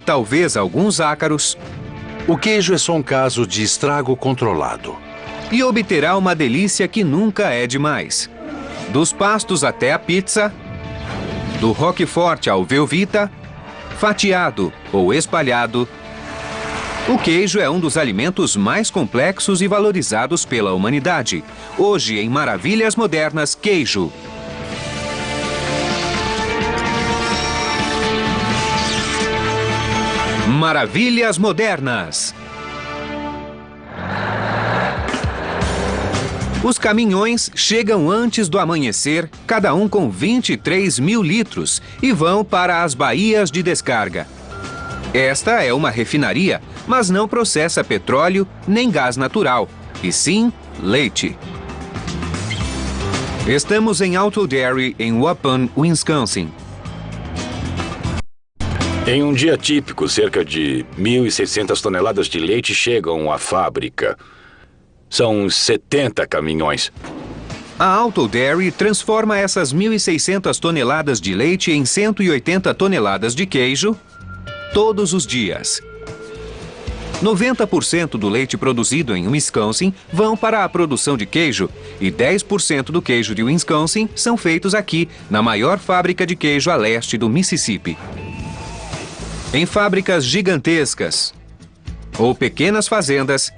talvez alguns ácaros. O queijo é só um caso de estrago controlado. E obterá uma delícia que nunca é demais. Dos pastos até a pizza, do Roquefort ao Velveeta, fatiado ou espalhado, o queijo é um dos alimentos mais complexos e valorizados pela humanidade. Hoje, em Maravilhas Modernas, queijo. Maravilhas Modernas. Os caminhões chegam antes do amanhecer, cada um com 23 mil litros, e vão para as baías de descarga. Esta é uma refinaria, mas não processa petróleo nem gás natural, e sim leite. Estamos em Alto Dairy, em Waupun, Wisconsin. Em um dia típico, cerca de 1.600 toneladas de leite chegam à fábrica. São 70 caminhões. A Alto Dairy transforma essas 1.600 toneladas de leite em 180 toneladas de queijo todos os dias. 90% do leite produzido em Wisconsin vão para a produção de queijo e 10% do queijo de Wisconsin são feitos aqui, na maior fábrica de queijo a leste do Mississippi. Em fábricas gigantescas ou pequenas fazendas,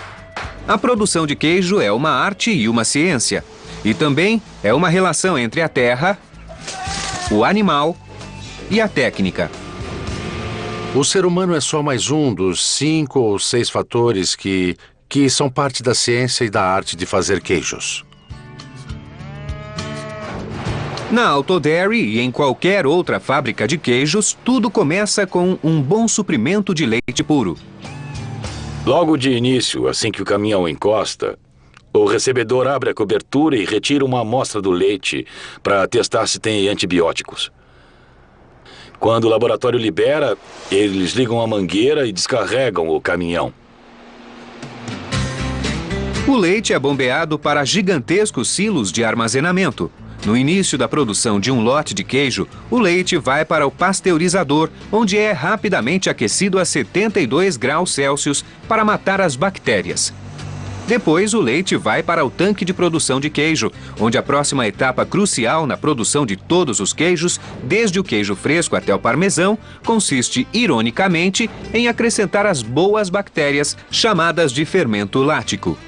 a produção de queijo é uma arte e uma ciência. E também é uma relação entre a terra, o animal e a técnica. O ser humano é só mais um dos 5 ou 6 fatores que são parte da ciência e da arte de fazer queijos. Na Alto Dairy e em qualquer outra fábrica de queijos, tudo começa com um bom suprimento de leite puro. Logo de início, assim que o caminhão encosta, o recebedor abre a cobertura e retira uma amostra do leite para testar se tem antibióticos. Quando o laboratório libera, eles ligam a mangueira e descarregam o caminhão. O leite é bombeado para gigantescos silos de armazenamento. No início da produção de um lote de queijo, o leite vai para o pasteurizador, onde é rapidamente aquecido a 72 graus Celsius para matar as bactérias. Depois, o leite vai para o tanque de produção de queijo, onde a próxima etapa crucial na produção de todos os queijos, desde o queijo fresco até o parmesão, consiste, ironicamente, em acrescentar as boas bactérias, chamadas de fermento lático.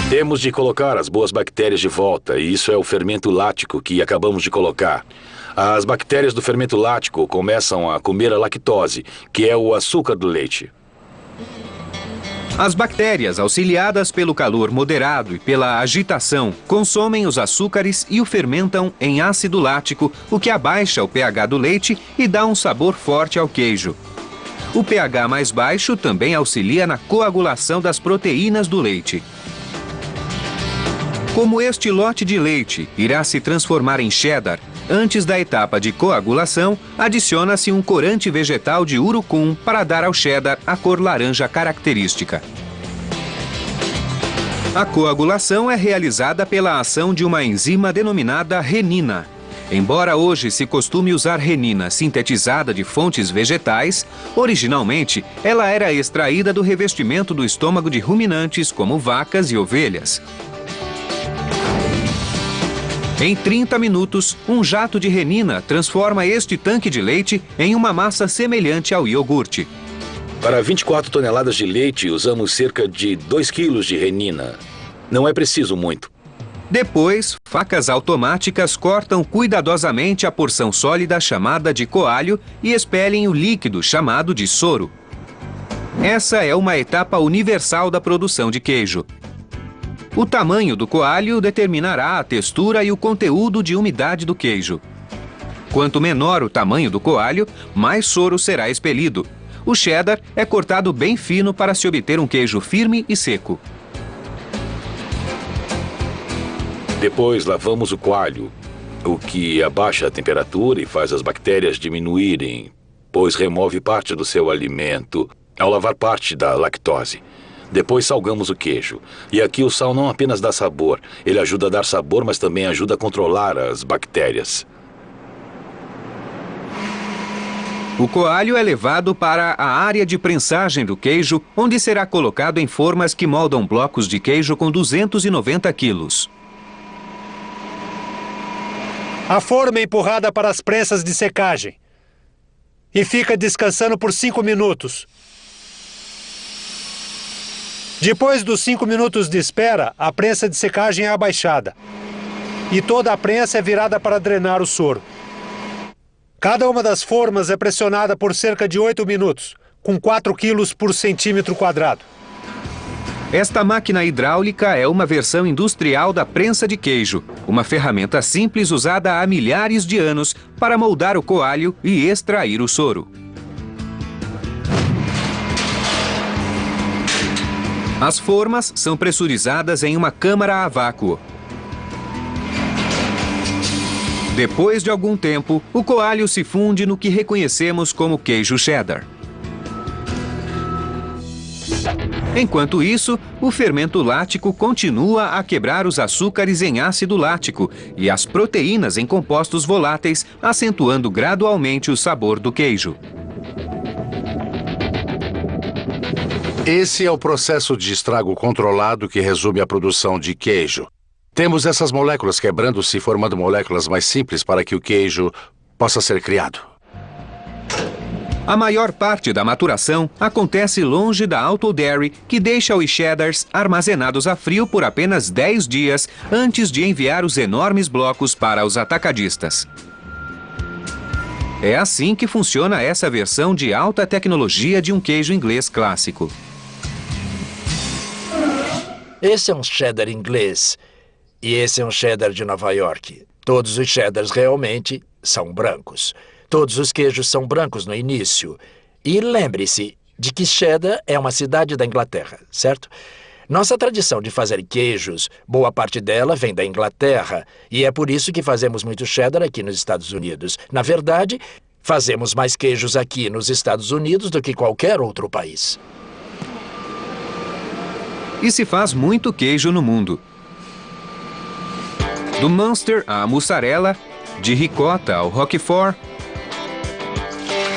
Temos de colocar as boas bactérias de volta, e isso é o fermento lático que acabamos de colocar. As bactérias do fermento lático começam a comer a lactose, que é o açúcar do leite. As bactérias, auxiliadas pelo calor moderado e pela agitação, consomem os açúcares e o fermentam em ácido lático, o que abaixa o pH do leite e dá um sabor forte ao queijo. O pH mais baixo também auxilia na coagulação das proteínas do leite. Como este lote de leite irá se transformar em cheddar, antes da etapa de coagulação, adiciona-se um corante vegetal de urucum para dar ao cheddar a cor laranja característica. A coagulação é realizada pela ação de uma enzima denominada renina. Embora hoje se costume usar renina sintetizada de fontes vegetais, originalmente ela era extraída do revestimento do estômago de ruminantes como vacas e ovelhas. Em 30 minutos, um jato de renina transforma este tanque de leite em uma massa semelhante ao iogurte. Para 24 toneladas de leite, usamos cerca de 2 quilos de renina. Não é preciso muito. Depois, facas automáticas cortam cuidadosamente a porção sólida chamada de coalho e expelem o líquido chamado de soro. Essa é uma etapa universal da produção de queijo. O tamanho do coalho determinará a textura e o conteúdo de umidade do queijo. Quanto menor o tamanho do coalho, mais soro será expelido. O cheddar é cortado bem fino para se obter um queijo firme e seco. Depois lavamos o coalho, o que abaixa a temperatura e faz as bactérias diminuírem, pois remove parte do seu alimento ao lavar parte da lactose. Depois salgamos o queijo. E aqui o sal não apenas dá sabor, ele ajuda a dar sabor, mas também ajuda a controlar as bactérias. O coalho é levado para a área de prensagem do queijo, onde será colocado em formas que moldam blocos de queijo com 290 quilos. A forma é empurrada para as prensas de secagem e fica descansando por 5 minutos. Depois dos 5 minutos de espera, a prensa de secagem é abaixada e toda a prensa é virada para drenar o soro. Cada uma das formas é pressionada por cerca de 8 minutos, com 4 quilos por centímetro quadrado. Esta máquina hidráulica é uma versão industrial da prensa de queijo, uma ferramenta simples usada há milhares de anos para moldar o coalho e extrair o soro. As formas são pressurizadas em uma câmara a vácuo. Depois de algum tempo, o coalho se funde no que reconhecemos como queijo cheddar. Enquanto isso, o fermento lático continua a quebrar os açúcares em ácido lático e as proteínas em compostos voláteis, acentuando gradualmente o sabor do queijo. Esse é o processo de estrago controlado que resume a produção de queijo. Temos essas moléculas quebrando-se e formando moléculas mais simples para que o queijo possa ser criado. A maior parte da maturação acontece longe da Alto Dairy, que deixa os cheddars armazenados a frio por apenas 10 dias antes de enviar os enormes blocos para os atacadistas. É assim que funciona essa versão de alta tecnologia de um queijo inglês clássico. Esse é um cheddar inglês e esse é um cheddar de Nova York. Todos os cheddars realmente são brancos. Todos os queijos são brancos no início. E lembre-se de que Cheddar é uma cidade da Inglaterra, certo? Nossa tradição de fazer queijos, boa parte dela vem da Inglaterra. E é por isso que fazemos muito cheddar aqui nos Estados Unidos. Na verdade, fazemos mais queijos aqui nos Estados Unidos do que qualquer outro país. E se faz muito queijo no mundo. Do Munster à mussarela, de ricota ao Roquefort,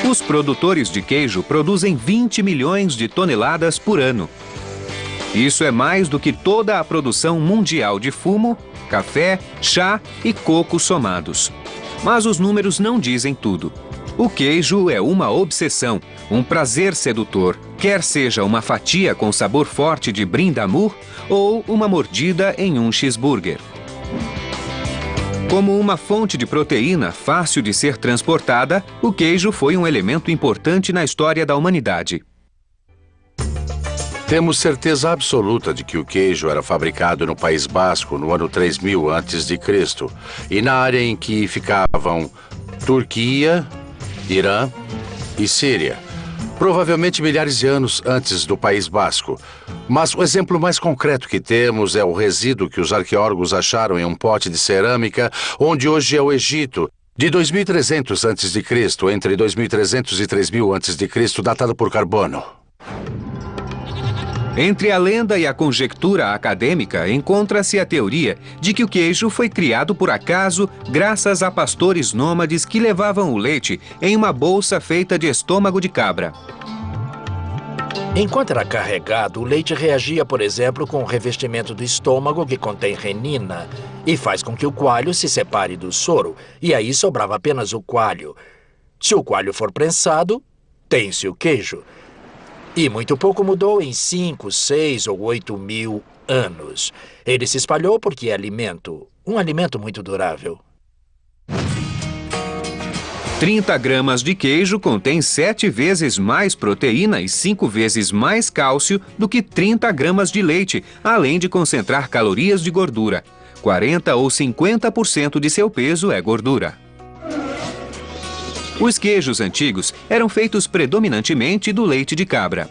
os produtores de queijo produzem 20 milhões de toneladas por ano. Isso é mais do que toda a produção mundial de fumo, café, chá e coco somados. Mas os números não dizem tudo. O queijo é uma obsessão, um prazer sedutor, quer seja uma fatia com sabor forte de brie d'amour ou uma mordida em um cheeseburger. Como uma fonte de proteína fácil de ser transportada, o queijo foi um elemento importante na história da humanidade. Temos certeza absoluta de que o queijo era fabricado no País Basco no ano 3000 a.C. e na área em que ficavam Turquia, Irã e Síria. Provavelmente milhares de anos antes do País Basco. Mas o exemplo mais concreto que temos é o resíduo que os arqueólogos acharam em um pote de cerâmica, onde hoje é o Egito, de 2300 a.C., entre 2300 e 3000 a.C., datado por carbono. Entre a lenda e a conjectura acadêmica, encontra-se a teoria de que o queijo foi criado por acaso graças a pastores nômades que levavam o leite em uma bolsa feita de estômago de cabra. Enquanto era carregado, o leite reagia, por exemplo, com o revestimento do estômago que contém renina e faz com que o coalho se separe do soro, e aí sobrava apenas o coalho. Se o coalho for prensado, tem-se o queijo. E muito pouco mudou em 5, 6 ou 8 mil anos. Ele se espalhou porque é alimento, um alimento muito durável. 30 gramas de queijo contém 7 vezes mais proteína e 5 vezes mais cálcio do que 30 gramas de leite, além de concentrar calorias de gordura. 40 ou 50% de seu peso é gordura. Os queijos antigos eram feitos predominantemente do leite de cabra.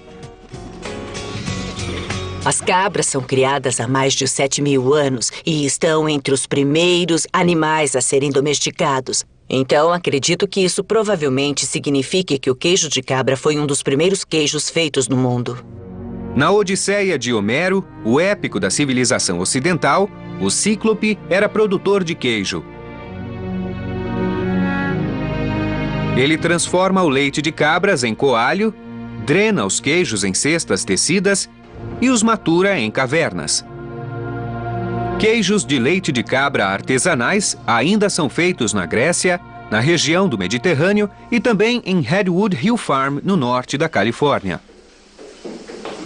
As cabras são criadas há mais de 7.000 anos e estão entre os primeiros animais a serem domesticados. Então, acredito que isso provavelmente signifique que o queijo de cabra foi um dos primeiros queijos feitos no mundo. Na Odisseia de Homero, o épico da civilização ocidental, o Cíclope era produtor de queijo. Ele transforma o leite de cabras em coalho, drena os queijos em cestas tecidas e os matura em cavernas. Queijos de leite de cabra artesanais ainda são feitos na Grécia, na região do Mediterrâneo e também em Redwood Hill Farm, no norte da Califórnia.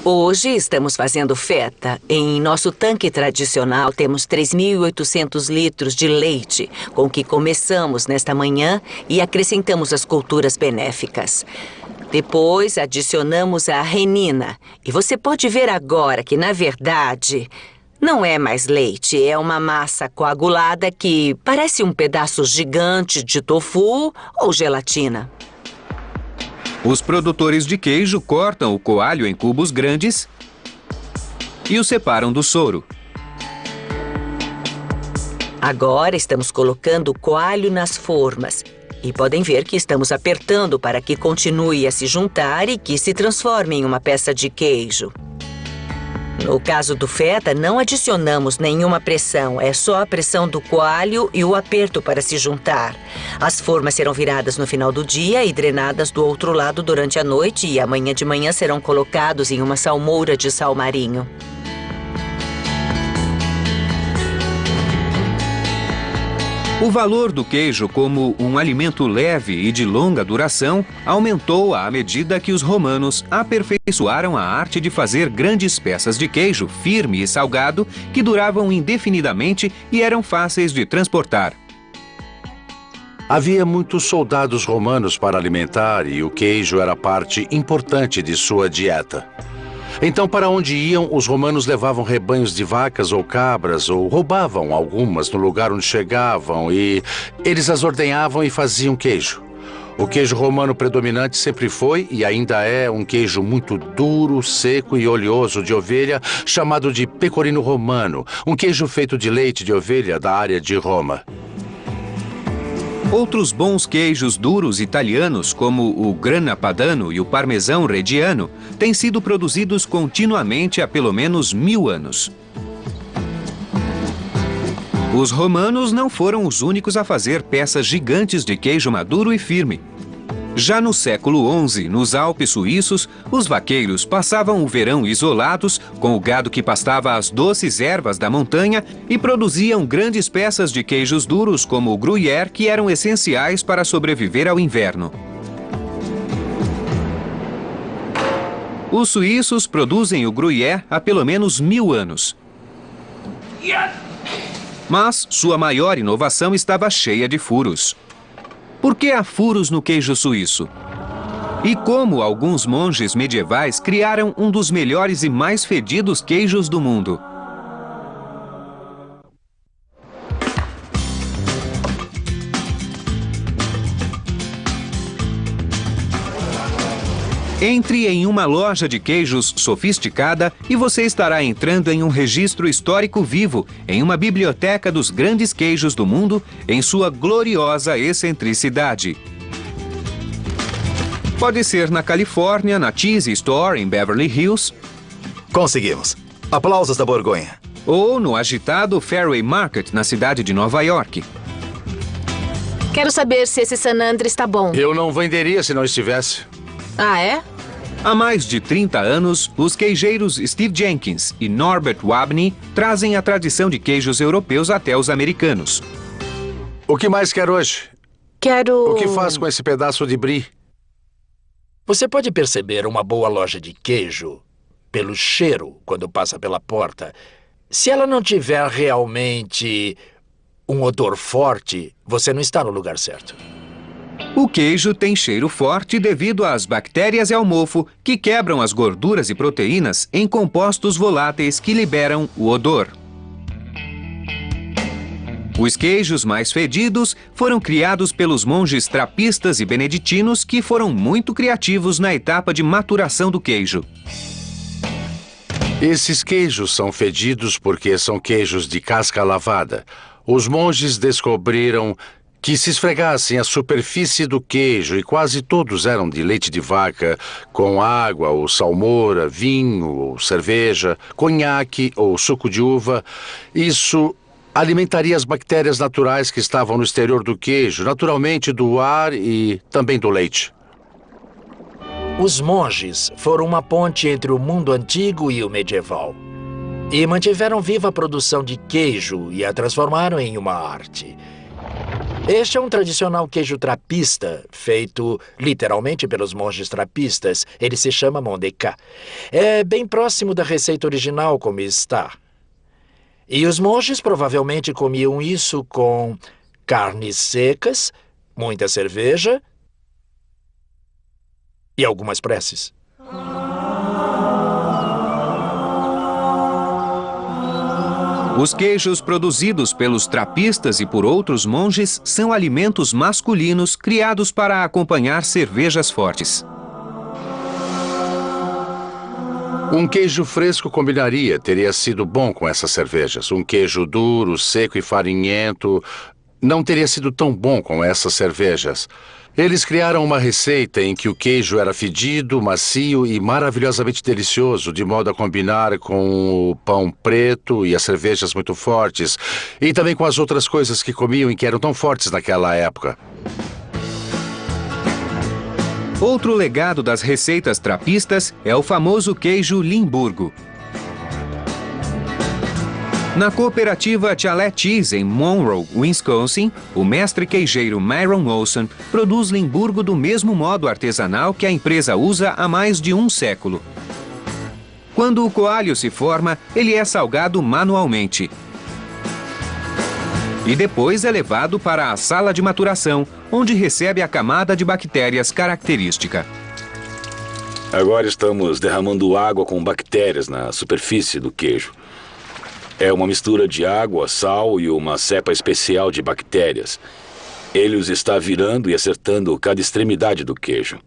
Hoje estamos fazendo feta. Em nosso tanque tradicional temos 3.800 litros de leite, com que começamos nesta manhã e acrescentamos as culturas benéficas. Depois adicionamos a renina. E você pode ver agora que, na verdade, não é mais leite, é uma massa coagulada que parece um pedaço gigante de tofu ou gelatina. Os produtores de queijo cortam o coalho em cubos grandes e o separam do soro. Agora estamos colocando o coalho nas formas. E podem ver que estamos apertando para que continue a se juntar e que se transforme em uma peça de queijo. No caso do feta, não adicionamos nenhuma pressão, é só a pressão do coalho e o aperto para se juntar. As formas serão viradas no final do dia e drenadas do outro lado durante a noite e amanhã de manhã serão colocados em uma salmoura de sal marinho. O valor do queijo como um alimento leve e de longa duração aumentou à medida que os romanos aperfeiçoaram a arte de fazer grandes peças de queijo firme e salgado que duravam indefinidamente e eram fáceis de transportar. Havia muitos soldados romanos para alimentar e o queijo era parte importante de sua dieta. Então, para onde iam, os romanos levavam rebanhos de vacas ou cabras ou roubavam algumas no lugar onde chegavam e eles as ordenhavam e faziam queijo. O queijo romano predominante sempre foi e ainda é um queijo muito duro, seco e oleoso de ovelha, chamado de pecorino romano, um queijo feito de leite de ovelha da área de Roma. Outros bons queijos duros italianos, como o Grana Padano e o Parmesão Reggiano, têm sido produzidos continuamente há pelo menos 1000 anos. Os romanos não foram os únicos a fazer peças gigantes de queijo maduro e firme. Já no século XI, nos Alpes suíços, os vaqueiros passavam o verão isolados, com o gado que pastava as doces ervas da montanha e produziam grandes peças de queijos duros como o gruyère, que eram essenciais para sobreviver ao inverno. Os suíços produzem o gruyère há pelo menos 1000 anos. Mas sua maior inovação estava cheia de furos. Por que há furos no queijo suíço? E como alguns monges medievais criaram um dos melhores e mais fedidos queijos do mundo? Entre em uma loja de queijos sofisticada e você estará entrando em um registro histórico vivo, em uma biblioteca dos grandes queijos do mundo, em sua gloriosa excentricidade. Pode ser na Califórnia, na Cheese Store, em Beverly Hills. Conseguimos. Aplausos da Borgonha. Ou no agitado Fairway Market, na cidade de Nova York. Quero saber se esse San Andres está bom. Eu não venderia se não estivesse. Ah, é? Há mais de 30 anos, os queijeiros Steve Jenkins e Norbert Wabney trazem a tradição de queijos europeus até os americanos. O que mais quer hoje? Quero... O que faz com esse pedaço de brie? Você pode perceber uma boa loja de queijo pelo cheiro quando passa pela porta. Se ela não tiver realmente um odor forte, você não está no lugar certo. O queijo tem cheiro forte devido às bactérias e ao mofo que quebram as gorduras e proteínas em compostos voláteis que liberam o odor. Os queijos mais fedidos foram criados pelos monges trapistas e beneditinos que foram muito criativos na etapa de maturação do queijo. Esses queijos são fedidos porque são queijos de casca lavada. Os monges descobriram que se esfregassem a superfície do queijo, e quase todos eram de leite de vaca, com água ou salmoura, vinho ou cerveja, conhaque ou suco de uva, isso alimentaria as bactérias naturais que estavam no exterior do queijo, naturalmente do ar e também do leite. Os monges foram uma ponte entre o mundo antigo e o medieval. E mantiveram viva a produção de queijo e a transformaram em uma arte. Este é um tradicional queijo trapista, feito literalmente pelos monges trapistas. Ele se chama Mondeka. É bem próximo da receita original como está. E os monges provavelmente comiam isso com carnes secas, muita cerveja e algumas preces. Os queijos produzidos pelos trapistas e por outros monges são alimentos masculinos criados para acompanhar cervejas fortes. Um queijo fresco combinaria, teria sido bom com essas cervejas. Um queijo duro, seco e farinhento não teria sido tão bom com essas cervejas. Eles criaram uma receita em que o queijo era fedido, macio e maravilhosamente delicioso, de modo a combinar com o pão preto e as cervejas muito fortes, e também com as outras coisas que comiam e que eram tão fortes naquela época. Outro legado das receitas trapistas é o famoso queijo Limburgo. Na cooperativa Chalet Cheese, em Monroe, Wisconsin, o mestre queijeiro Myron Olson produz Limburgo do mesmo modo artesanal que a empresa usa há mais de um século. Quando o coalho se forma, ele é salgado manualmente. E depois é levado para a sala de maturação, onde recebe a camada de bactérias característica. Agora estamos derramando água com bactérias na superfície do queijo. É uma mistura de água, sal e uma cepa especial de bactérias. Ele os está virando e acertando cada extremidade do queijo.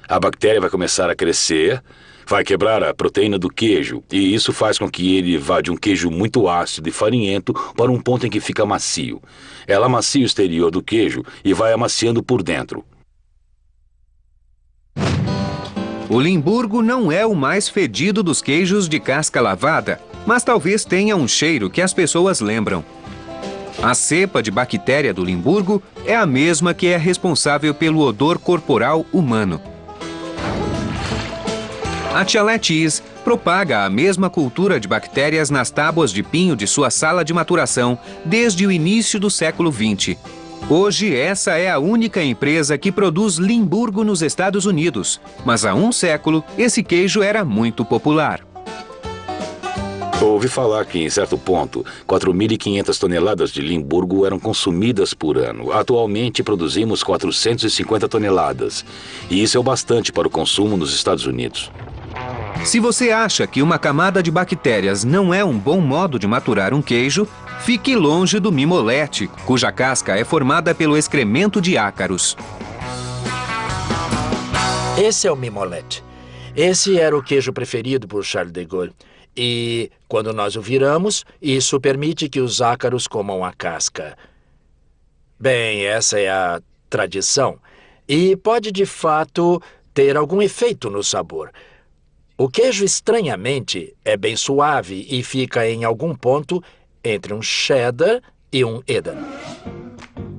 A bactéria vai começar a crescer, vai quebrar a proteína do queijo, e isso faz com que ele vá de um queijo muito ácido e farinhento para um ponto em que fica macio. Ela amacia o exterior do queijo e vai amaciando por dentro. O Limburgo não é o mais fedido dos queijos de casca lavada, mas talvez tenha um cheiro que as pessoas lembram. A cepa de bactéria do Limburgo é a mesma que é responsável pelo odor corporal humano. A Chalet Cheese propaga a mesma cultura de bactérias nas tábuas de pinho de sua sala de maturação desde o início do século XX. Hoje, essa é a única empresa que produz Limburgo nos Estados Unidos, mas há um século, esse queijo era muito popular. Ouvi falar que, em certo ponto, 4.500 toneladas de Limburgo eram consumidas por ano. Atualmente, produzimos 450 toneladas. E isso é o bastante para o consumo nos Estados Unidos. Se você acha que uma camada de bactérias não é um bom modo de maturar um queijo, fique longe do mimolete, cuja casca é formada pelo excremento de ácaros. Esse é o mimolete. Esse era o queijo preferido por Charles de Gaulle. E, quando nós o viramos, isso permite que os ácaros comam a casca. Bem, essa é a tradição. E pode, de fato, ter algum efeito no sabor. O queijo, estranhamente, é bem suave e fica em algum ponto entre um cheddar e um Edam.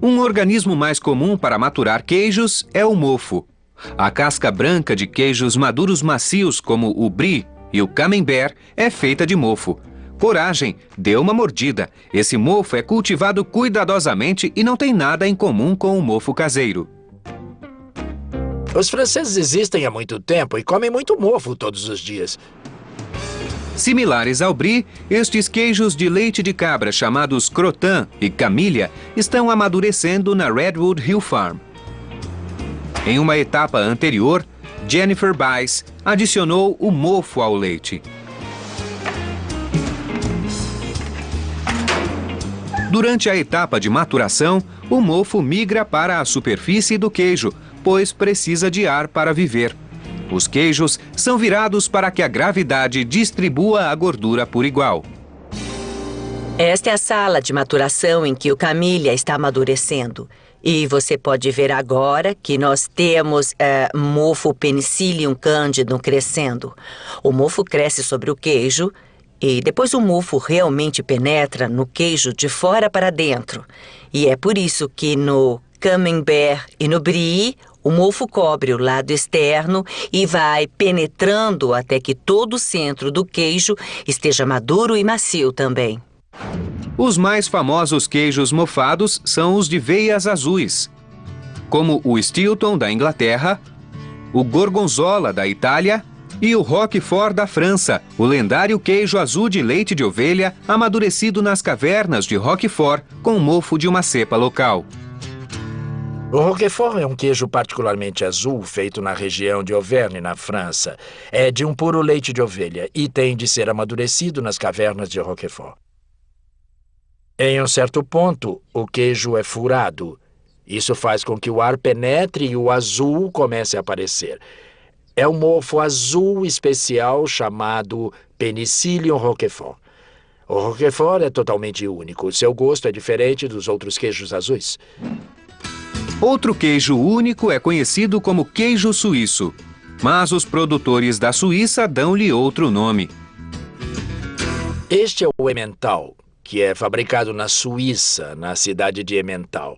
Um organismo mais comum para maturar queijos é o mofo. A casca branca de queijos maduros macios como o brie e o camembert é feita de mofo. Coragem, dê uma mordida. Esse mofo é cultivado cuidadosamente e não tem nada em comum com o mofo caseiro. Os franceses existem há muito tempo e comem muito mofo todos os dias. Similares ao brie, estes queijos de leite de cabra chamados Crotin e Camillia estão amadurecendo na Redwood Hill Farm. Em uma etapa anterior, Jennifer Bice adicionou o mofo ao leite. Durante a etapa de maturação, o mofo migra para a superfície do queijo, pois precisa de ar para viver. Os queijos são virados para que a gravidade distribua a gordura por igual. Esta é a sala de maturação em que o Camillia está amadurecendo. E você pode ver agora que nós temos mofo Penicillium candidum crescendo. O mofo cresce sobre o queijo E depois o mofo realmente penetra no queijo de fora para dentro. E é por isso que no camembert e no brie, o mofo cobre o lado externo e vai penetrando até que todo o centro do queijo esteja maduro e macio também. Os mais famosos queijos mofados são os de veias azuis, como o Stilton da Inglaterra, o Gorgonzola da Itália e o Roquefort da França, o lendário queijo azul de leite de ovelha amadurecido nas cavernas de Roquefort com mofo de uma cepa local. O Roquefort é um queijo particularmente azul, feito na região de Auvergne, na França. É de um puro leite de ovelha e tem de ser amadurecido nas cavernas de Roquefort. Em um certo ponto, o queijo é furado. Isso faz com que o ar penetre e o azul comece a aparecer. É um mofo azul especial chamado Penicillium Roquefort. O Roquefort é totalmente único. Seu gosto é diferente dos outros queijos azuis. Outro queijo único é conhecido como queijo suíço, mas os produtores da Suíça dão-lhe outro nome. Este é o Emmental, que é fabricado na Suíça, na cidade de Emmental.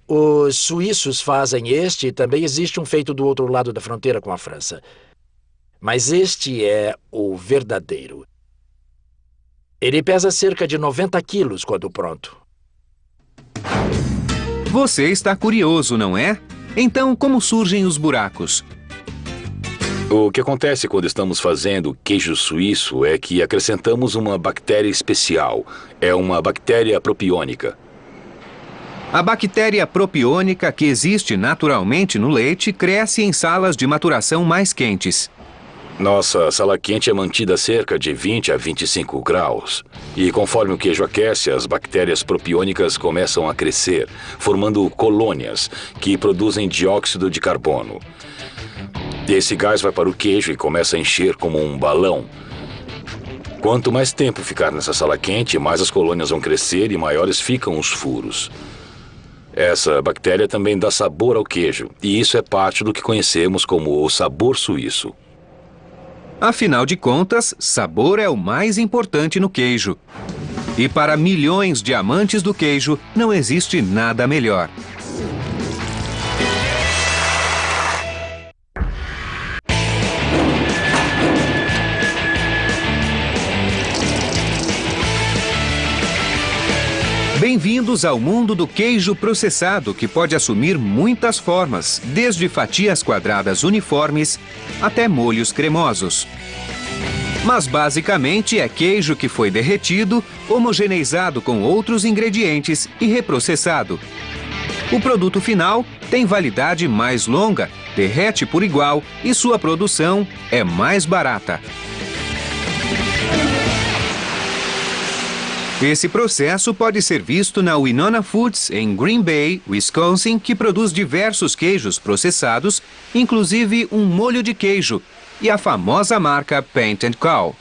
Os suíços fazem este e também existe um feito do outro lado da fronteira com a França. Mas este é o verdadeiro. Ele pesa cerca de 90 quilos quando pronto. Você está curioso, não é? Então, como surgem os buracos? O que acontece quando estamos fazendo queijo suíço é que acrescentamos uma bactéria especial. É uma bactéria propiônica. A bactéria propiônica, que existe naturalmente no leite, cresce em salas de maturação mais quentes. Nossa sala quente é mantida a cerca de 20 a 25 graus. E conforme o queijo aquece, as bactérias propiônicas começam a crescer, formando colônias que produzem dióxido de carbono. Esse gás vai para o queijo e começa a encher como um balão. Quanto mais tempo ficar nessa sala quente, mais as colônias vão crescer e maiores ficam os furos. Essa bactéria também dá sabor ao queijo, e isso é parte do que conhecemos como o sabor suíço. Afinal de contas, sabor é o mais importante no queijo. E para milhões de amantes do queijo, não existe nada melhor. Bem-vindos ao mundo do queijo processado, que pode assumir muitas formas, desde fatias quadradas uniformes até molhos cremosos. Mas basicamente é queijo que foi derretido, homogeneizado com outros ingredientes e reprocessado. O produto final tem validade mais longa, derrete por igual e sua produção é mais barata. Esse processo pode ser visto na Winona Foods, em Green Bay, Wisconsin, que produz diversos queijos processados, inclusive um molho de queijo, e a famosa marca Paint & Co.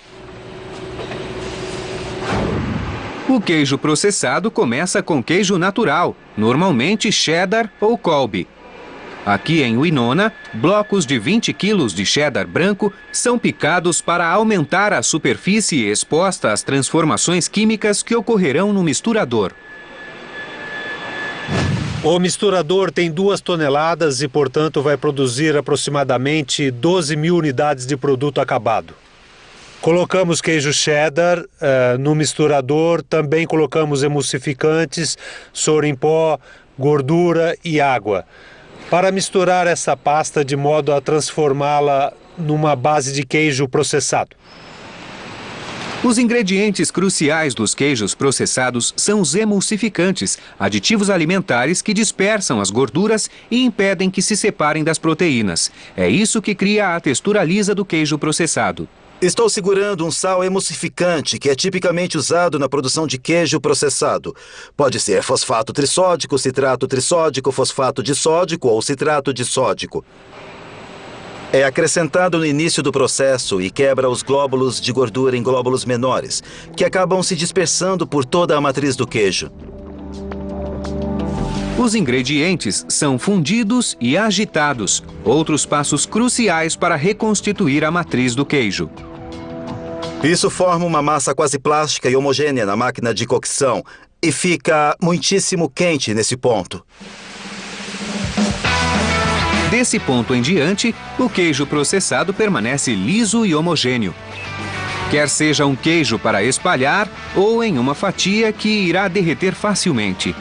O queijo processado começa com queijo natural, normalmente cheddar ou Colby. Aqui em Winona, blocos de 20 quilos de cheddar branco são picados para aumentar a superfície exposta às transformações químicas que ocorrerão no misturador. O misturador tem 2 toneladas e, portanto, vai produzir aproximadamente 12 mil unidades de produto acabado. Colocamos queijo cheddar no misturador, também colocamos emulsificantes, soro em pó, gordura e água, para misturar essa pasta de modo a transformá-la numa base de queijo processado. Os ingredientes cruciais dos queijos processados são os emulsificantes, aditivos alimentares que dispersam as gorduras e impedem que se separem das proteínas. É isso que cria a textura lisa do queijo processado. Estou segurando um sal emulsificante que é tipicamente usado na produção de queijo processado. Pode ser fosfato trissódico, citrato trissódico, fosfato disódico ou citrato disódico. É acrescentado no início do processo e quebra os glóbulos de gordura em glóbulos menores, que acabam se dispersando por toda a matriz do queijo. Os ingredientes são fundidos e agitados, outros passos cruciais para reconstituir a matriz do queijo. Isso forma uma massa quase plástica e homogênea na máquina de cocção e fica muitíssimo quente nesse ponto. Desse ponto em diante, o queijo processado permanece liso e homogêneo. Quer seja um queijo para espalhar ou em uma fatia que irá derreter facilmente.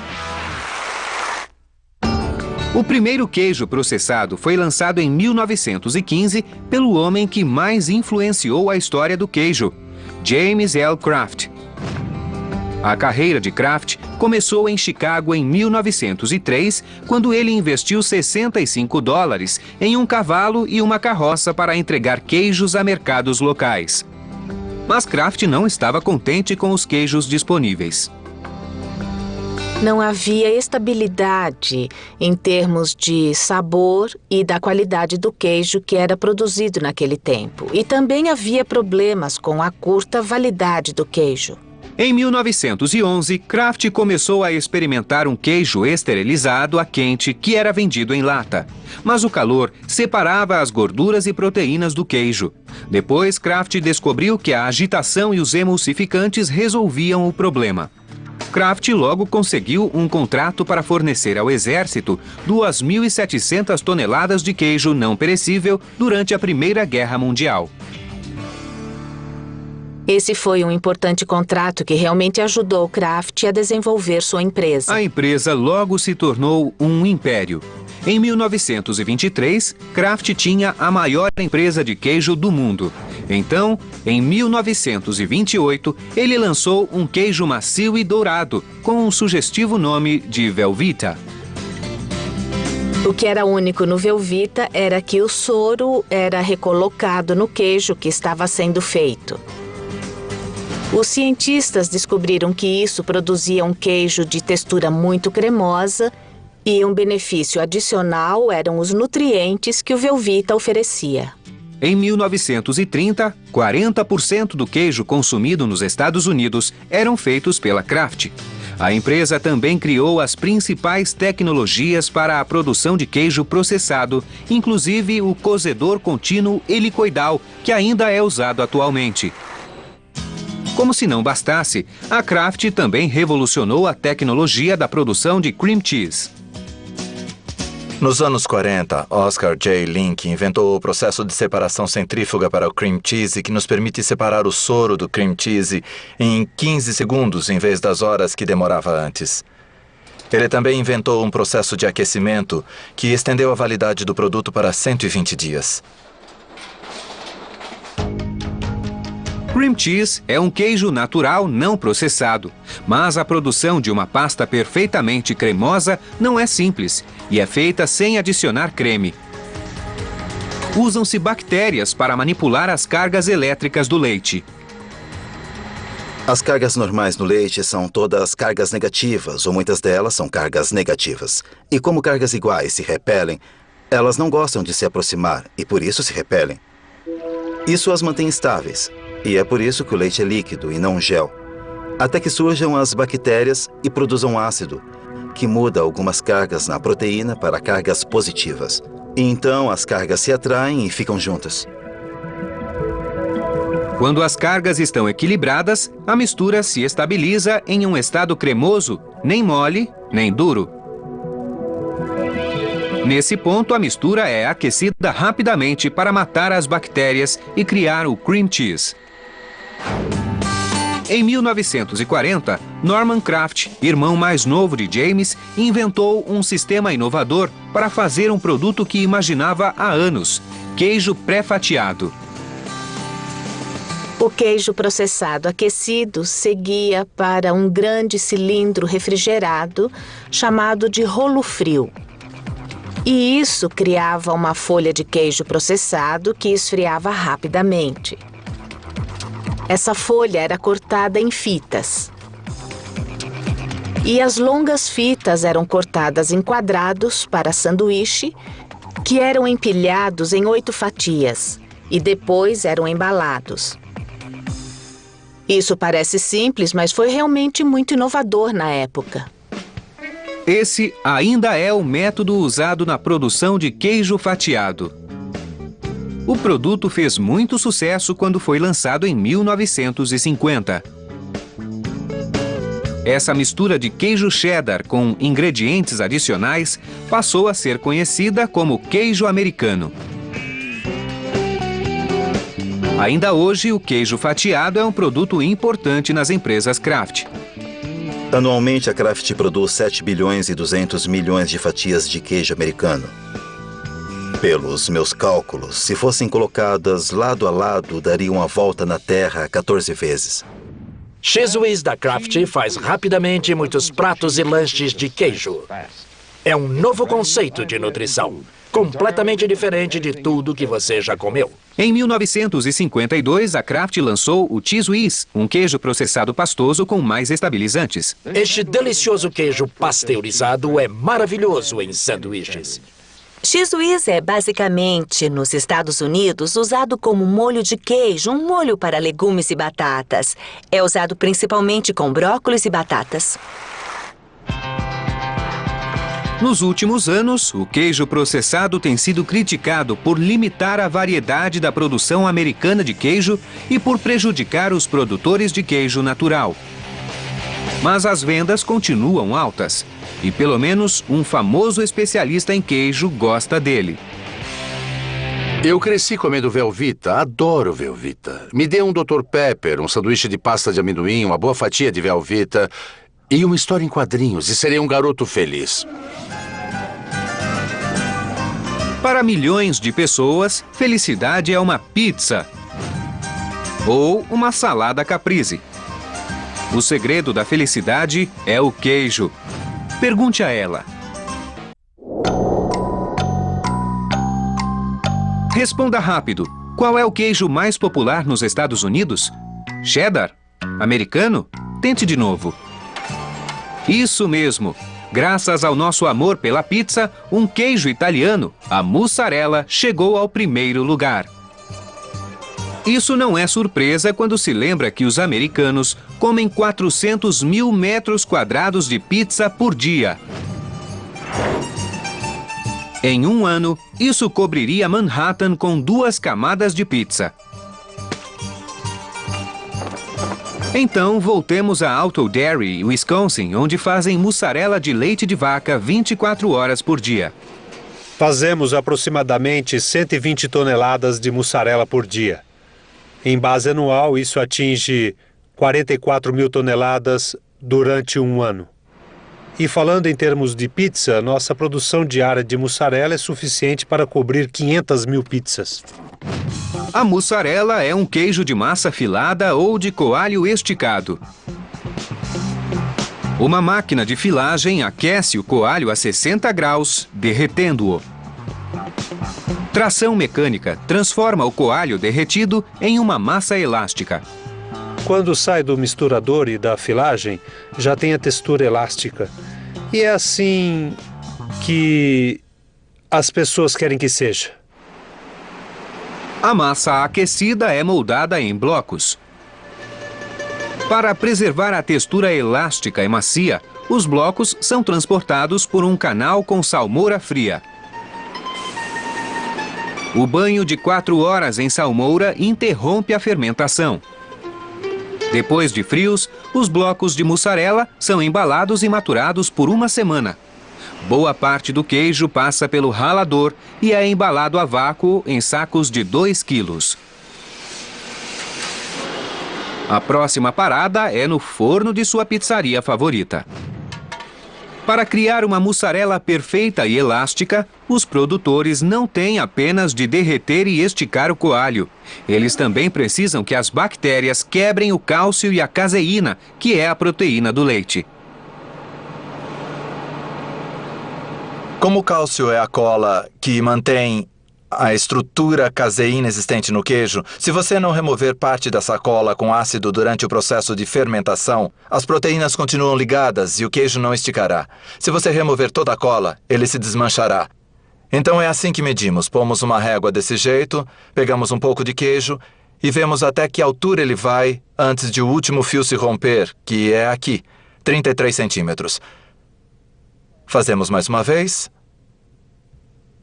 O primeiro queijo processado foi lançado em 1915 pelo homem que mais influenciou a história do queijo, James L. Kraft. A carreira de Kraft começou em Chicago em 1903, quando ele investiu $65 em um cavalo e uma carroça para entregar queijos a mercados locais. Mas Kraft não estava contente com os queijos disponíveis. Não havia estabilidade em termos de sabor e da qualidade do queijo que era produzido naquele tempo. E também havia problemas com a curta validade do queijo. Em 1911, Kraft começou a experimentar um queijo esterilizado a quente que era vendido em lata. Mas o calor separava as gorduras e proteínas do queijo. Depois, Kraft descobriu que a agitação e os emulsificantes resolviam o problema. Kraft logo conseguiu um contrato para fornecer ao exército 2.700 toneladas de queijo não perecível durante a Primeira Guerra Mundial. Esse foi um importante contrato que realmente ajudou Kraft a desenvolver sua empresa. A empresa logo se tornou um império. Em 1923, Kraft tinha a maior empresa de queijo do mundo. Então, em 1928, ele lançou um queijo macio e dourado, com um sugestivo nome de Velveeta. O que era único no Velveeta era que o soro era recolocado no queijo que estava sendo feito. Os cientistas descobriram que isso produzia um queijo de textura muito cremosa e um benefício adicional eram os nutrientes que o Velveeta oferecia. Em 1930, 40% do queijo consumido nos Estados Unidos eram feitos pela Kraft. A empresa também criou as principais tecnologias para a produção de queijo processado, inclusive o cozedor contínuo helicoidal, que ainda é usado atualmente. Como se não bastasse, a Kraft também revolucionou a tecnologia da produção de cream cheese. Nos anos 40, Oscar J. Link inventou o processo de separação centrífuga para o cream cheese que nos permite separar o soro do cream cheese em 15 segundos em vez das horas que demorava antes. Ele também inventou um processo de aquecimento que estendeu a validade do produto para 120 dias. Cream cheese é um queijo natural não processado, mas a produção de uma pasta perfeitamente cremosa não é simples e é feita sem adicionar creme. Usam-se bactérias para manipular as cargas elétricas do leite. As cargas normais no leite são todas cargas negativas, ou muitas delas são cargas negativas. E como cargas iguais se repelem, elas não gostam de se aproximar e por isso se repelem. Isso as mantém estáveis. E é por isso que o leite é líquido e não gel. Até que surjam as bactérias e produzam ácido, que muda algumas cargas na proteína para cargas positivas. E então as cargas se atraem e ficam juntas. Quando as cargas estão equilibradas, a mistura se estabiliza em um estado cremoso, nem mole, nem duro. Nesse ponto, a mistura é aquecida rapidamente para matar as bactérias e criar o cream cheese. Em 1940, Norman Kraft, irmão mais novo de James, inventou um sistema inovador para fazer um produto que imaginava há anos: queijo pré-fatiado. O queijo processado aquecido seguia para um grande cilindro refrigerado chamado de rolo frio. E isso criava uma folha de queijo processado que esfriava rapidamente. Essa folha era cortada em fitas. E as longas fitas eram cortadas em quadrados para sanduíche, que eram empilhados em 8 fatias e depois eram embalados. Isso parece simples, mas foi realmente muito inovador na época. Esse ainda é o método usado na produção de queijo fatiado. O produto fez muito sucesso quando foi lançado em 1950. Essa mistura de queijo cheddar com ingredientes adicionais passou a ser conhecida como queijo americano. Ainda hoje, o queijo fatiado é um produto importante nas empresas Kraft. Anualmente, a Kraft produz 7 bilhões e 200 milhões de fatias de queijo americano. Pelos meus cálculos, se fossem colocadas lado a lado, dariam a volta na Terra 14 vezes. Cheez-Whiz da Kraft faz rapidamente muitos pratos e lanches de queijo. É um novo conceito de nutrição, completamente diferente de tudo que você já comeu. Em 1952, a Kraft lançou o Cheez-Whiz, um queijo processado pastoso com mais estabilizantes. Este delicioso queijo pasteurizado é maravilhoso em sanduíches. Cheez-Whiz é basicamente, nos Estados Unidos, usado como molho de queijo, um molho para legumes e batatas. É usado principalmente com brócolis e batatas. Nos últimos anos, o queijo processado tem sido criticado por limitar a variedade da produção americana de queijo e por prejudicar os produtores de queijo natural. Mas as vendas continuam altas e pelo menos um famoso especialista em queijo gosta dele. Eu cresci comendo Velveeta, adoro Velveeta. Me dê um Dr. Pepper, um sanduíche de pasta de amendoim, uma boa fatia de Velveeta e uma história em quadrinhos e serei um garoto feliz. Para milhões de pessoas, felicidade é uma pizza ou uma salada caprese. O segredo da felicidade é o queijo. Pergunte a ela. Responda rápido. Qual é o queijo mais popular nos Estados Unidos? Cheddar? Americano? Tente de novo. Isso mesmo. Graças ao nosso amor pela pizza, um queijo italiano, a mussarela, chegou ao primeiro lugar. Isso não é surpresa quando se lembra que os americanos comem 400 mil metros quadrados de pizza por dia. Em um ano, isso cobriria Manhattan com 2 camadas de pizza. Então, voltemos a Alto Dairy, Wisconsin, onde fazem mussarela de leite de vaca 24 horas por dia. Fazemos aproximadamente 120 toneladas de mussarela por dia. Em base anual, isso atinge 44 mil toneladas durante um ano. E falando em termos de pizza, nossa produção diária de mussarela é suficiente para cobrir 500 mil pizzas. A mussarela é um queijo de massa filada ou de coalho esticado. Uma máquina de filagem aquece o coalho a 60 graus, derretendo-o. Tração mecânica transforma o coalho derretido em uma massa elástica. Quando sai do misturador e da filagem, já tem a textura elástica. E é assim que as pessoas querem que seja. A massa aquecida é moldada em blocos. Para preservar a textura elástica e macia, os blocos são transportados por um canal com salmoura fria. O banho de 4 horas em salmoura interrompe a fermentação. Depois de frios, os blocos de mussarela são embalados e maturados por 1 semana. Boa parte do queijo passa pelo ralador e é embalado a vácuo em sacos de 2 quilos. A próxima parada é no forno de sua pizzaria favorita. Para criar uma mussarela perfeita e elástica, os produtores não têm apenas de derreter e esticar o coalho. Eles também precisam que as bactérias quebrem o cálcio e a caseína, que é a proteína do leite. Como o cálcio é a cola que mantém a estrutura caseína existente no queijo, se você não remover parte dessa cola com ácido durante o processo de fermentação, as proteínas continuam ligadas e o queijo não esticará. Se você remover toda a cola, ele se desmanchará. Então é assim que medimos. Pomos uma régua desse jeito, pegamos um pouco de queijo e vemos até que altura ele vai antes de o último fio se romper, que é aqui, 33 centímetros. Fazemos mais uma vez.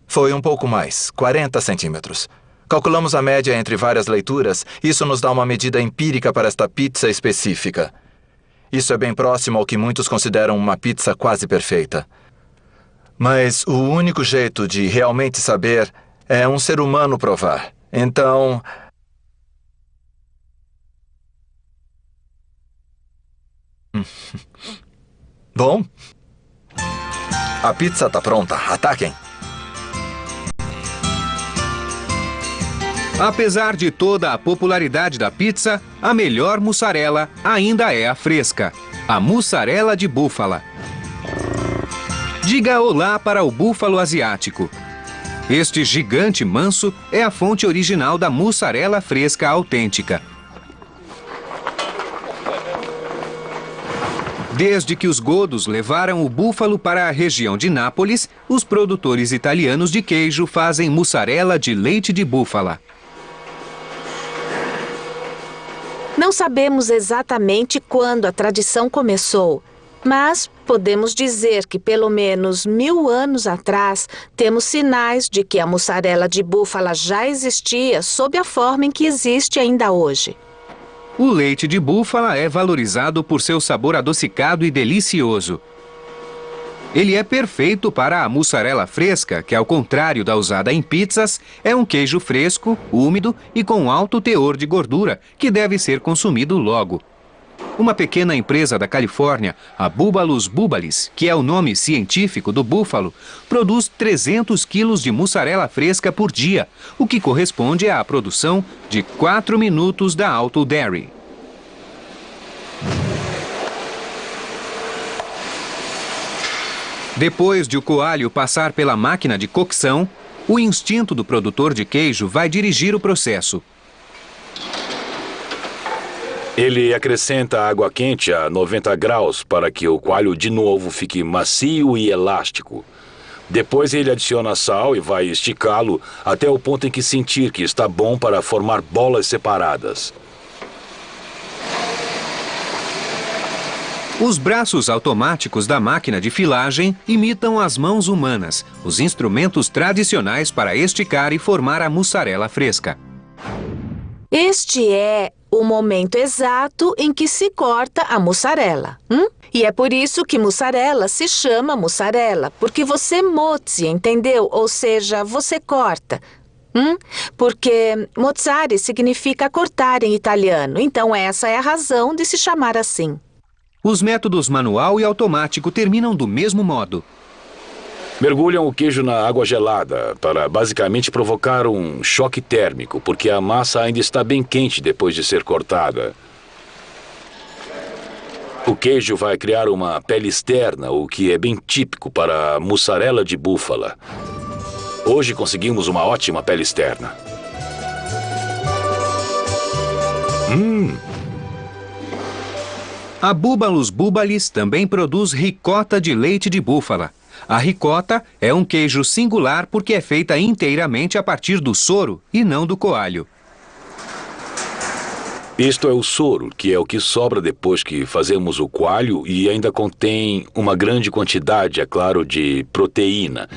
Foi um pouco mais, 40 centímetros. Calculamos a média entre várias leituras. Isso nos dá uma medida empírica para esta pizza específica. Isso é bem próximo ao que muitos consideram uma pizza quase perfeita. Mas o único jeito de realmente saber é um ser humano provar. Então... Bom, a pizza tá pronta. Ataquem! Apesar de toda a popularidade da pizza, a melhor mussarela ainda é a fresca, a mussarela de búfala. Diga olá para o búfalo asiático. Este gigante manso é a fonte original da mussarela fresca autêntica. Desde que os godos levaram o búfalo para a região de Nápoles, os produtores italianos de queijo fazem mussarela de leite de búfala. Não sabemos exatamente quando a tradição começou, mas podemos dizer que pelo menos 1000 anos atrás temos sinais de que a mussarela de búfala já existia sob a forma em que existe ainda hoje. O leite de búfala é valorizado por seu sabor adocicado e delicioso. Ele é perfeito para a mussarela fresca, que, ao contrário da usada em pizzas, é um queijo fresco, úmido e com alto teor de gordura, que deve ser consumido logo. Uma pequena empresa da Califórnia, a Búbalos Búbalis, que é o nome científico do búfalo, produz 300 quilos de mussarela fresca por dia, o que corresponde à produção de 4 minutos da Alto Dairy. Depois de o coalho passar pela máquina de cocção, o instinto do produtor de queijo vai dirigir o processo. Ele acrescenta água quente a 90 graus para que o coalho de novo fique macio e elástico. Depois ele adiciona sal e vai esticá-lo até o ponto em que sentir que está bom para formar bolas separadas. Os braços automáticos da máquina de filagem imitam as mãos humanas, os instrumentos tradicionais para esticar e formar a mussarela fresca. Este é o momento exato em que se corta a mussarela. E é por isso que mussarela se chama mussarela, porque você mozzi, entendeu? Ou seja, você corta. Porque mozzare significa cortar em italiano, então essa é a razão de se chamar assim. Os métodos manual e automático terminam do mesmo modo. Mergulham o queijo na água gelada para basicamente provocar um choque térmico, porque a massa ainda está bem quente depois de ser cortada. O queijo vai criar uma pele externa, o que é bem típico para a mussarela de búfala. Hoje conseguimos uma ótima pele externa. A Búbalos Búbalis também produz ricota de leite de búfala. A ricota é um queijo singular porque é feita inteiramente a partir do soro e não do coalho. Isto é o soro, que é o que sobra depois que fazemos o coalho e ainda contém uma grande quantidade, é claro, de proteína.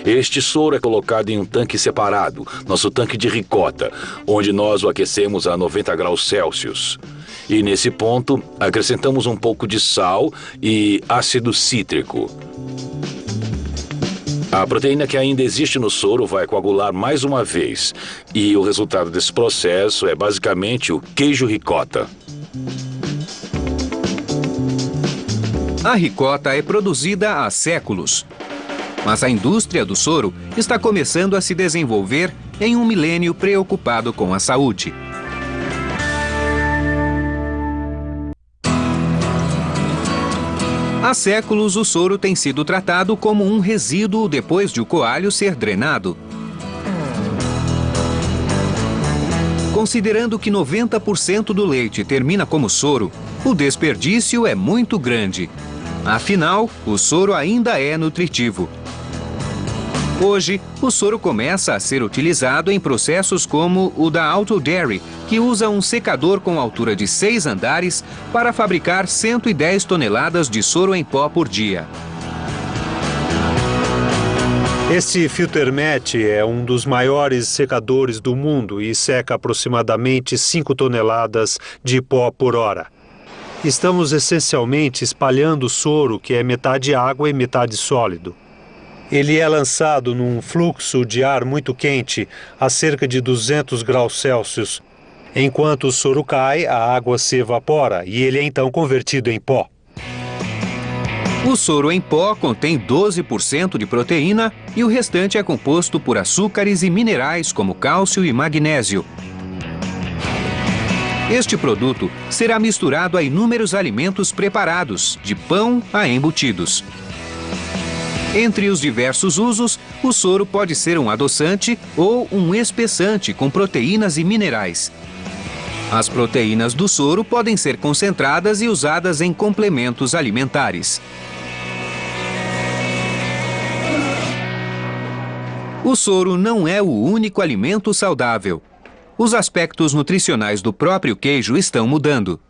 Este soro é colocado em um tanque separado, nosso tanque de ricota, onde nós o aquecemos a 90 graus Celsius. E nesse ponto, acrescentamos um pouco de sal e ácido cítrico. A proteína que ainda existe no soro vai coagular mais uma vez. E o resultado desse processo é basicamente o queijo ricota. A ricota é produzida há séculos. Mas a indústria do soro está começando a se desenvolver em um milênio preocupado com a saúde. Há séculos, o soro tem sido tratado como um resíduo depois de o coalho ser drenado. Considerando que 90% do leite termina como soro, o desperdício é muito grande. Afinal, o soro ainda é nutritivo. Hoje, o soro começa a ser utilizado em processos como o da Alto Dairy, que usa um secador com altura de 6 andares para fabricar 110 toneladas de soro em pó por dia. Este Filtermet é um dos maiores secadores do mundo e seca aproximadamente 5 toneladas de pó por hora. Estamos essencialmente espalhando soro que é metade água e metade sólido. Ele é lançado num fluxo de ar muito quente a cerca de 200 graus Celsius. Enquanto o soro cai, a água se evapora e ele é então convertido em pó. O soro em pó contém 12% de proteína e o restante é composto por açúcares e minerais como cálcio e magnésio. Este produto será misturado a inúmeros alimentos preparados, de pão a embutidos. Entre os diversos usos, o soro pode ser um adoçante ou um espessante com proteínas e minerais. As proteínas do soro podem ser concentradas e usadas em complementos alimentares. O soro não é o único alimento saudável. Os aspectos nutricionais do próprio queijo estão mudando.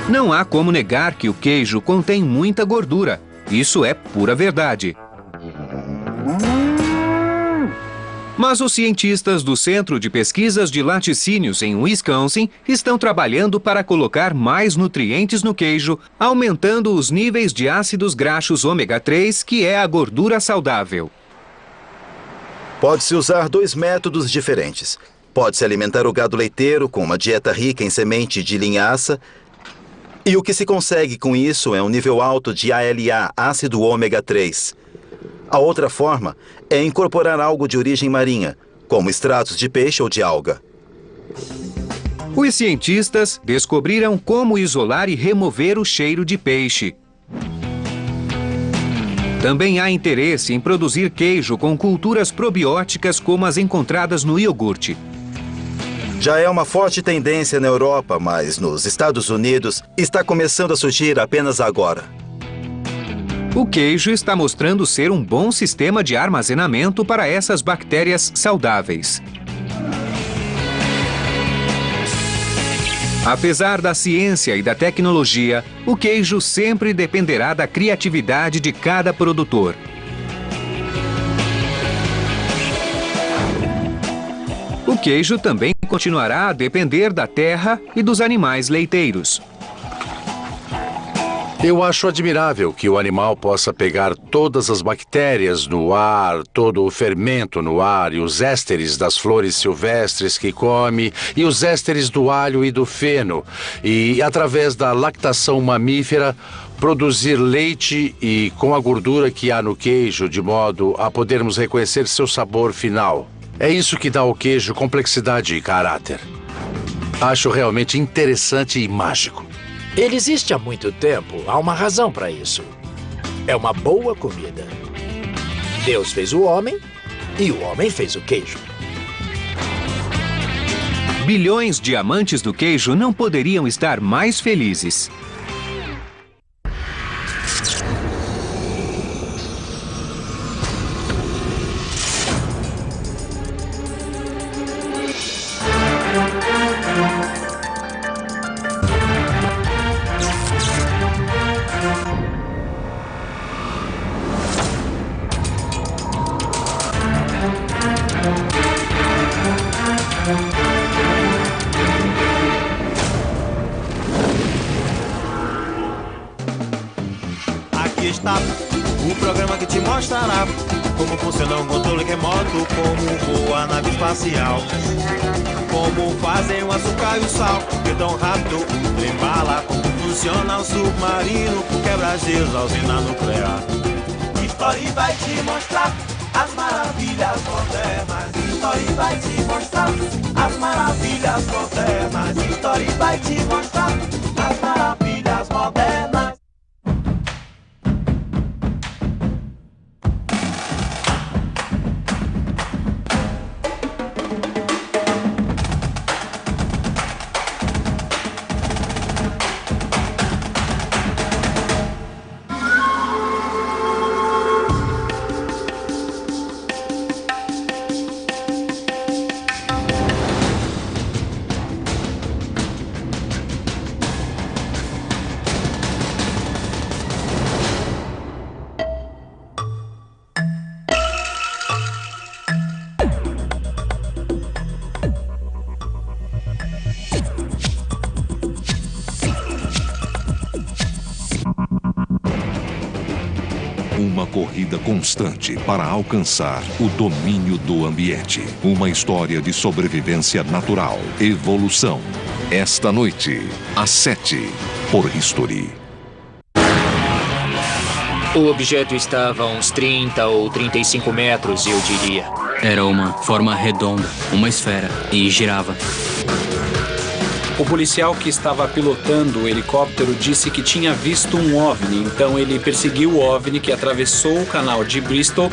Não há como negar que o queijo contém muita gordura. Isso é pura verdade. Mas os cientistas do Centro de Pesquisas de Laticínios em Wisconsin estão trabalhando para colocar mais nutrientes no queijo, aumentando os níveis de ácidos graxos ômega 3, que é a gordura saudável. Pode-se usar 2 métodos diferentes. Pode-se alimentar o gado leiteiro com uma dieta rica em semente de linhaça, e o que se consegue com isso é um nível alto de ALA, ácido ômega 3. A outra forma é incorporar algo de origem marinha, como extratos de peixe ou de alga. Os cientistas descobriram como isolar e remover o cheiro de peixe. Também há interesse em produzir queijo com culturas probióticas como as encontradas no iogurte. Já é uma forte tendência na Europa, mas nos Estados Unidos está começando a surgir apenas agora. O queijo está mostrando ser um bom sistema de armazenamento para essas bactérias saudáveis. Apesar da ciência e da tecnologia, o queijo sempre dependerá da criatividade de cada produtor. O queijo também continuará a depender da terra e dos animais leiteiros. Eu acho admirável que o animal possa pegar todas as bactérias no ar, todo o fermento no ar e os ésteres das flores silvestres que come e os ésteres do alho e do feno e, através da lactação mamífera, produzir leite e com a gordura que há no queijo, de modo a podermos reconhecer seu sabor final. É isso que dá ao queijo complexidade e caráter. Acho realmente interessante e mágico. Ele existe há muito tempo, há uma razão para isso. É uma boa comida. Deus fez o homem e o homem fez o queijo. Bilhões de amantes do queijo não poderiam estar mais felizes. Aqui está o programa que te mostrará como funciona um controle remoto, como voa a nave espacial, como fazem o açúcar e o sal, que tão rápido o embala, como funciona o submarino, quebra-gelos, a usina nuclear. History vai te mostrar as maravilhas modernas. History vai te mostrar as maravilhas modernas. History vai te mostrar as maravilhas modernas. Uma corrida constante para alcançar o domínio do ambiente. Uma história de sobrevivência natural. Evolução. Esta noite, às 7, por History. O objeto estava a uns 30 ou 35 metros, eu diria. Era uma forma redonda, uma esfera, e girava. O policial que estava pilotando o helicóptero disse que tinha visto um OVNI, então ele perseguiu o OVNI que atravessou o canal de Bristol